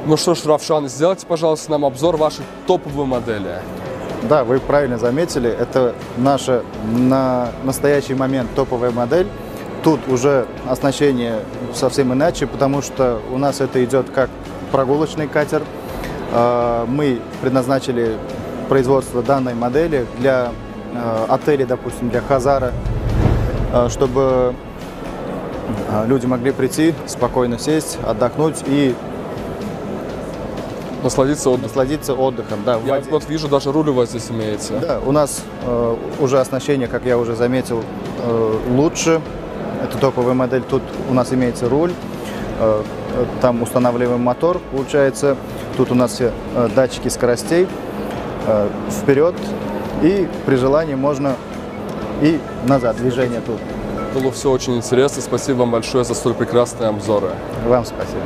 Ну что ж, Равшан, сделайте, пожалуйста, нам обзор вашей топовой модели. Да, вы правильно заметили, это наша на настоящий момент топовая модель. Тут уже оснащение совсем иначе, потому что у нас это идет как прогулочный катер. Мы предназначили производство данной модели для отелей, допустим, для Хазара, чтобы люди могли прийти, спокойно сесть, отдохнуть и насладиться отдыхом. Да, я вот вижу, даже руль у вас здесь имеется. Да, у нас уже оснащение, как я уже заметил, лучше. Это топовая модель. Тут у нас имеется руль, там устанавливаем мотор, получается. Тут у нас все датчики скоростей, вперед, и при желании можно и назад, движение тут. Было все очень интересно. Спасибо вам большое за столь прекрасные обзоры. Вам спасибо.